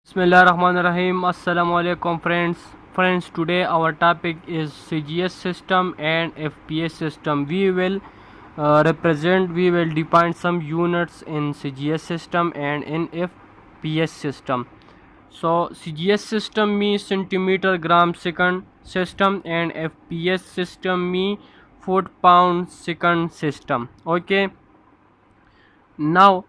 Bismillahirrahmanirrahim. Assalamu alaikum friends, today our topic is CGS system and FPS system. We will define some units in CGS system and in FPS system. So CGS system means centimeter gram second system and FPS system means foot pound second system. Okay, now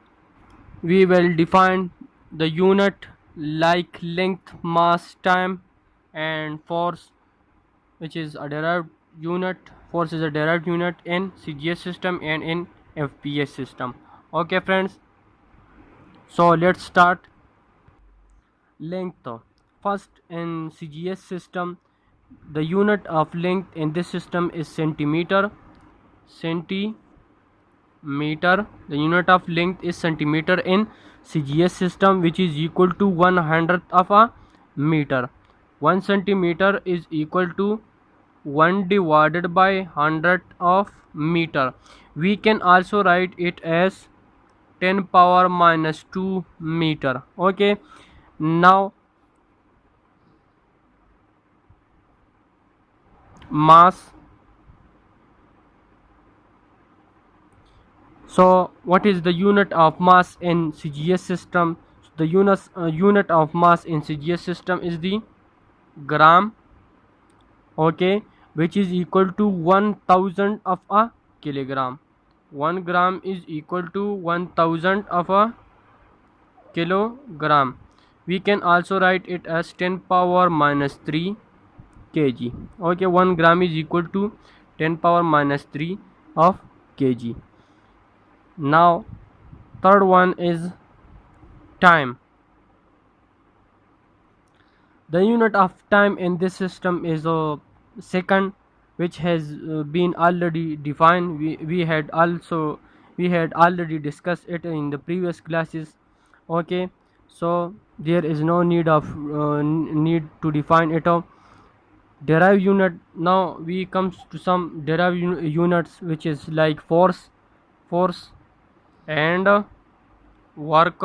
we will define the unit like length, mass, time, and force, which is a derived unit. Force is a derived unit in CGS system and in FPS system. Okay friends, so let's start. Length. First, in CGS system, the unit of length in this system is centimeter. The unit of length is centimeter in CGS system, which is equal to 1/100th of a meter. 1 centimeter is equal to 1 divided by 100 of meter. We can also write it as 10 power minus 2 meter. Okay, now mass. So what is the unit of mass in CGS system? The unit of mass in CGS system is the gram. Okay, which is equal to 1000 of a kilogram. 1 gram is equal to 1000 of a kilogram. We can also write it as 10 power minus 3 kg. Okay, 1 gram is equal to 10 power minus 3 of kg. Now third one is time. The unit of time in this system is a second, which has been already defined. We had already discussed it in the previous classes. Okay, so there is no need to define it. Derived unit. Now we comes to some derived units, which is like force and work.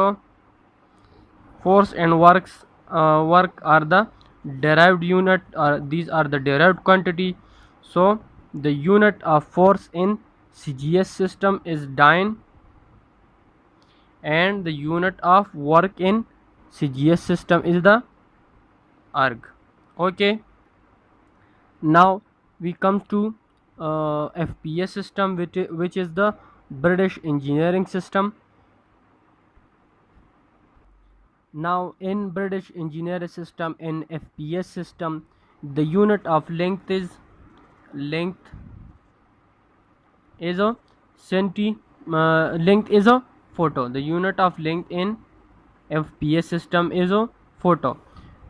Force and work are the derived unit. These are the derived quantity. So the unit of force in CGS system is dyne, and the unit of work in CGS system is the erg. Okay, now we come to FPS system, which is the British engineering system. Now in British engineering system, in FPS system, the unit of length is a length is a photo. The unit of length in FPS system is a photo,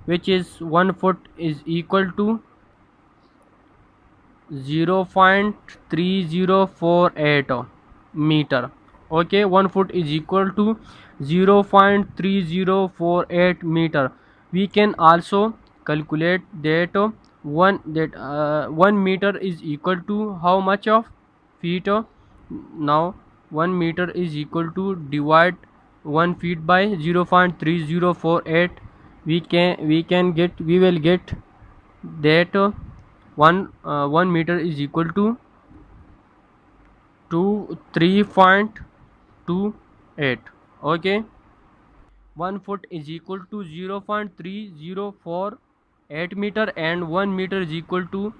which is 1 foot is equal to 0.3048 meter. Okay, 1 foot is equal to 0.3048 meter. We can also calculate that 1 meter is equal to how much of feet. Now 1 meter is equal to divide 1 feet by 0.3048. We will get that 1 meter is equal to 3.28. Okay, 1 foot is equal to 0.3048 meter, and 1 meter is equal to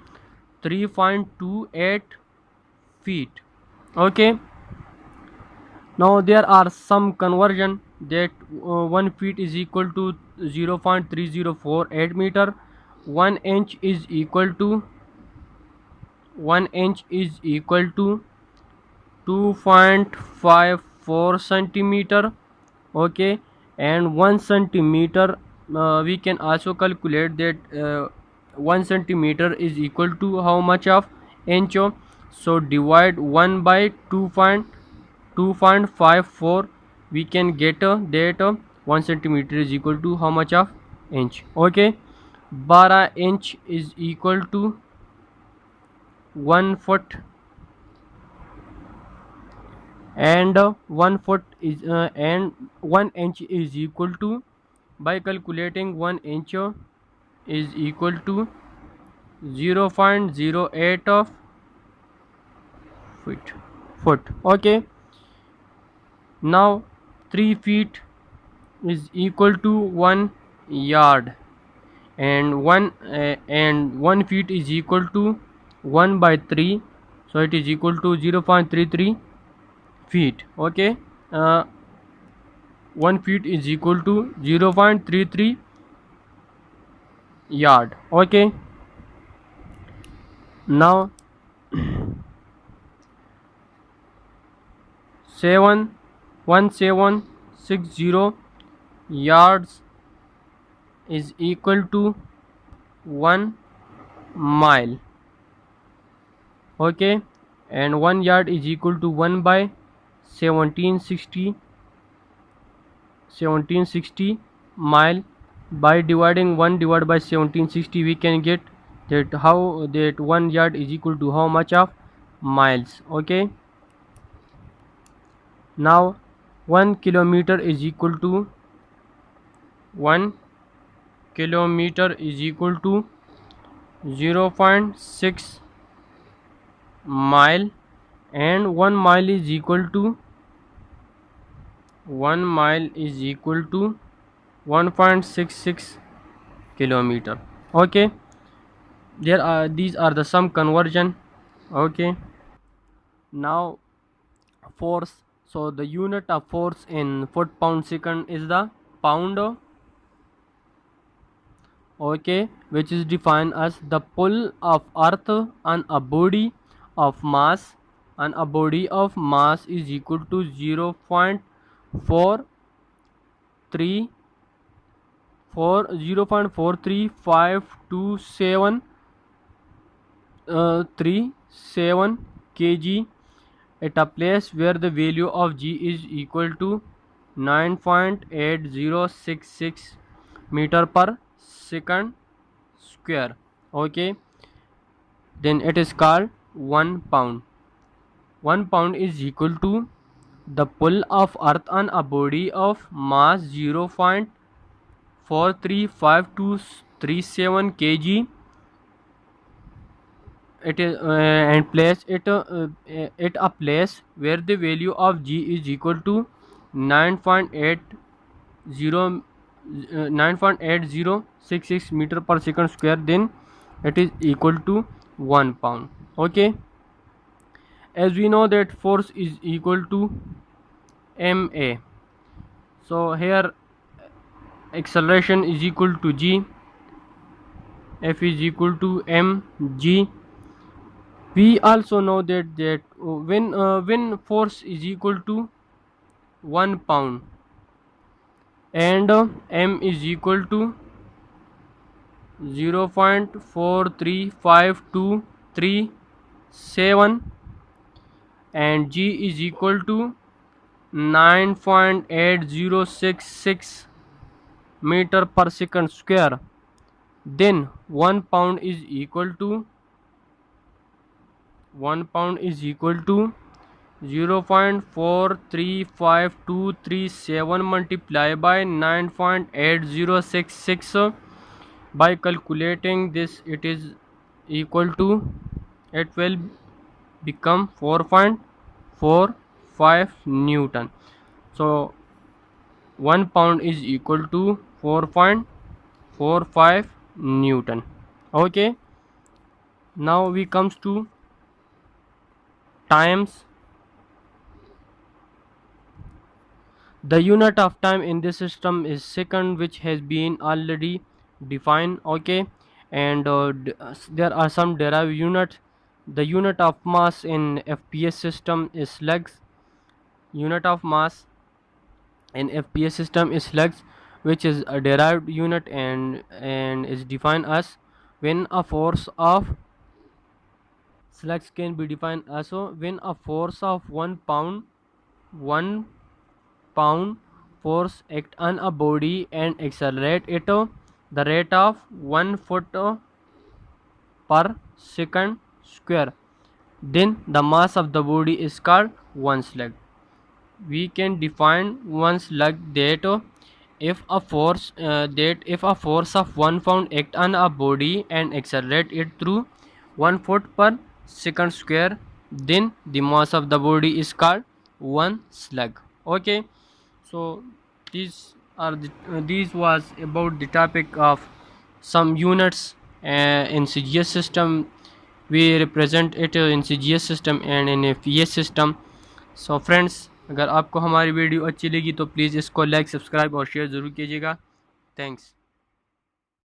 3.28 feet. Okay, now there are some conversion that 1 feet is equal to 0.3048 meter. 1 inch is equal to 2.54 centimeter. Okay, and 1 centimeter, we can also calculate that 1 centimeter is equal to how much of inch. So divide 1 by 2.54. We can get that 1 centimeter is equal to how much of inch. Okay, 12 inch is equal to 1 foot, and 1 foot is and 1 inch is equal to by calculating 1 inch is equal to 0.08 of foot. Okay, now 3 feet is equal to 1 yard, and 1 feet is equal to 1 by 3, so it is equal to 0.33 feet. Okay, uh, 1 feet is equal to 0.33 yard. Okay, now 1760 yards is equal to 1 mile. Okay, and 1 yard is equal to 1 by 1760 mile. By dividing 1 divided by 1760, we can get that how that 1 yard is equal to how much of miles. Okay, now 1 kilometer is equal to 1 kilometer is equal to 0.6 mile, and 1 mile is equal to 1.66 kilometer. Okay, these are the some conversion. Okay, now force. So the unit of force in foot pound second is the pound. Okay, which is defined as the pull of earth on a body of mass, and a body of mass is equal to 0.43527 37 kg at a place where the value of g is equal to 9.8066 meter per second square. Okay, then it is called 1 pound. 1 pound is equal to the pull of earth on a body of mass 0.43527 kg. It is and place it at a place where the value of g is equal to 9.8066 meter per second square, then it is equal to 1 pound. Okay, as we know that force is equal to ma, so here acceleration is equal to g, f is equal to mg. We also know that when force is equal to 1 pound and m is equal to 0.43527 and g is equal to 9.8066 meter per second square, then 1 pound is equal to 0.43527 multiplied by 9.8066. By calculating this, it is equal to, it will become 4.45 Newton. So 1 pound is equal to 4.45 Newton. Okay, now we comes to times. The unit of time in this system is second, which has been already defined. Okay, and there are some derived units. The unit of mass in FPS system is slugs. Unit of mass in FPS system is slugs, which is a derived unit and is defined as when a force of slugs can be defined also when a force of 1 pound force act on a body and accelerate it the rate of 1 foot per second square, then the mass of the body is called 1 slug. We can define 1 slug that if a force of 1 pound act on a body and accelerate it through 1 foot per second square, then the mass of the body is called 1 slug. Okay, so these was about the topic of some units in CGS system. We represent it in CGS system and in a PS system. So friends, अगर आपको हमारी video अच्छी लगी तो please इसको like, subscribe और share ज़रूर कीजिएगा। थैंक्स।